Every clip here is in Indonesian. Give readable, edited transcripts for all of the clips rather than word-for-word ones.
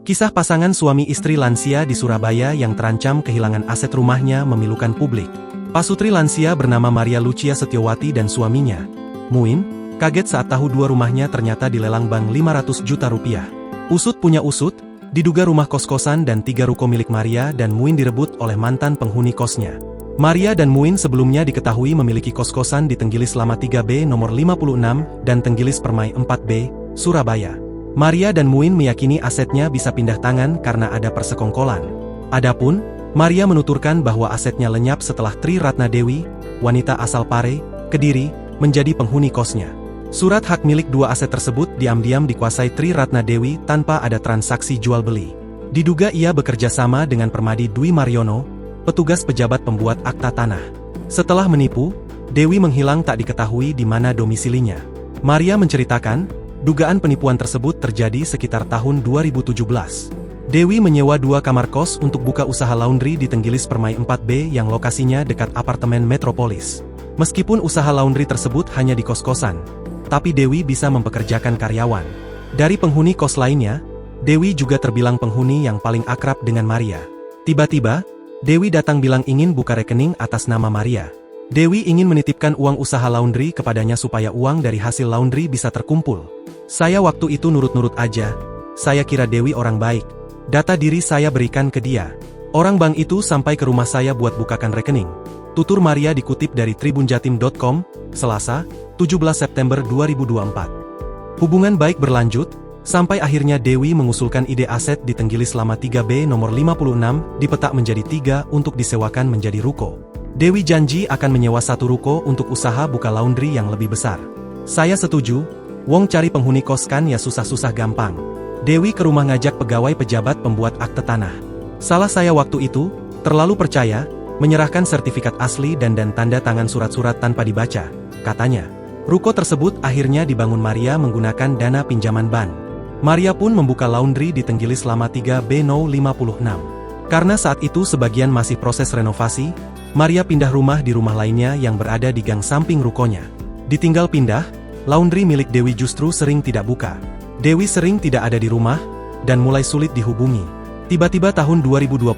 Kisah pasangan suami istri lansia di Surabaya yang terancam kehilangan aset rumahnya memilukan publik. Pasutri lansia bernama Maria Lucia Setiawati dan suaminya, Muin, kaget saat tahu dua rumahnya ternyata dilelang bank 500 juta rupiah. Usut punya usut, diduga rumah kos-kosan dan 3 ruko milik Maria dan Muin direbut oleh mantan penghuni kosnya. Maria dan Muin sebelumnya diketahui memiliki kos-kosan di Tenggilis Lama 3B nomor 56 dan Tenggilis Permai 4B, Surabaya. Maria dan Muin meyakini asetnya bisa pindah tangan karena ada persekongkolan. Adapun, Maria menuturkan bahwa asetnya lenyap setelah Tri Ratna Dewi, wanita asal Pare, Kediri, menjadi penghuni kosnya. Surat hak milik dua aset tersebut diam-diam dikuasai Tri Ratna Dewi tanpa ada transaksi jual-beli. Diduga ia bekerja sama dengan Permadi Dwi Mariono, petugas pejabat pembuat akta tanah. Setelah menipu, Dewi menghilang tak diketahui di mana domisilinya. Maria menceritakan, dugaan penipuan tersebut terjadi sekitar tahun 2017. Dewi menyewa 2 kamar kos untuk buka usaha laundry di Tenggilis Permai 4B yang lokasinya dekat apartemen Metropolis. Meskipun usaha laundry tersebut hanya di kos-kosan, tapi Dewi bisa mempekerjakan karyawan. Dari penghuni kos lainnya, Dewi juga terbilang penghuni yang paling akrab dengan Maria. Tiba-tiba, Dewi datang bilang ingin buka rekening atas nama Maria. Dewi ingin menitipkan uang usaha laundry kepadanya supaya uang dari hasil laundry bisa terkumpul. Saya waktu itu nurut-nurut aja. Saya kira Dewi orang baik. Data diri saya berikan ke dia. Orang bank itu sampai ke rumah saya buat bukakan rekening. Tutur Maria dikutip dari tribunjatim.com, Selasa, 17 September 2024. Hubungan baik berlanjut, sampai akhirnya Dewi mengusulkan ide aset di Tenggilis Lama 3B nomor 56 dipetak menjadi 3 untuk disewakan menjadi ruko. Dewi janji akan menyewa 1 ruko untuk usaha buka laundry yang lebih besar. Saya setuju, wong cari penghuni kos kan ya susah-susah gampang. Dewi ke rumah ngajak pegawai pejabat pembuat akte tanah. Salah saya waktu itu, terlalu percaya, menyerahkan sertifikat asli dan tanda tangan surat-surat tanpa dibaca, katanya. Ruko tersebut akhirnya dibangun Maria menggunakan dana pinjaman bank. Maria pun membuka laundry di Tenggilis Lama 3B No 56. Karena saat itu sebagian masih proses renovasi, Maria pindah rumah di rumah lainnya yang berada di gang samping rukonya. Ditinggal pindah, laundry milik Dewi justru sering tidak buka. Dewi sering tidak ada di rumah, dan mulai sulit dihubungi. Tiba-tiba tahun 2021,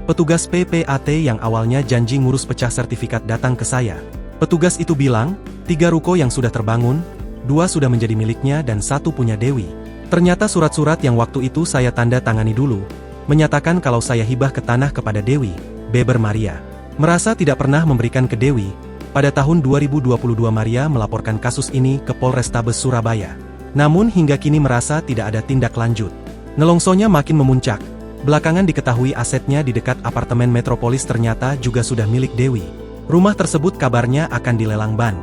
petugas PPAT yang awalnya janji ngurus pecah sertifikat datang ke saya. Petugas itu bilang, 3 ruko yang sudah terbangun, 2 sudah menjadi miliknya dan 1 punya Dewi. Ternyata surat-surat yang waktu itu saya tanda tangani dulu, menyatakan kalau saya hibah ke tanah kepada Dewi, beber Maria. Merasa tidak pernah memberikan ke Dewi, pada tahun 2022 Maria melaporkan kasus ini ke Polrestabes Surabaya. Namun hingga kini merasa tidak ada tindak lanjut. Nelongsonya makin memuncak. Belakangan diketahui asetnya di dekat apartemen Metropolis ternyata juga sudah milik Dewi. Rumah tersebut kabarnya akan dilelang bank.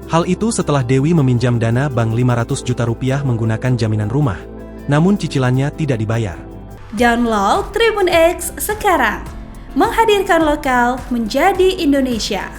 Hal itu setelah Dewi meminjam dana bank 500 juta rupiah menggunakan jaminan rumah. Namun cicilannya tidak dibayar. Download Tribun X sekarang. Menghadirkan lokal menjadi Indonesia.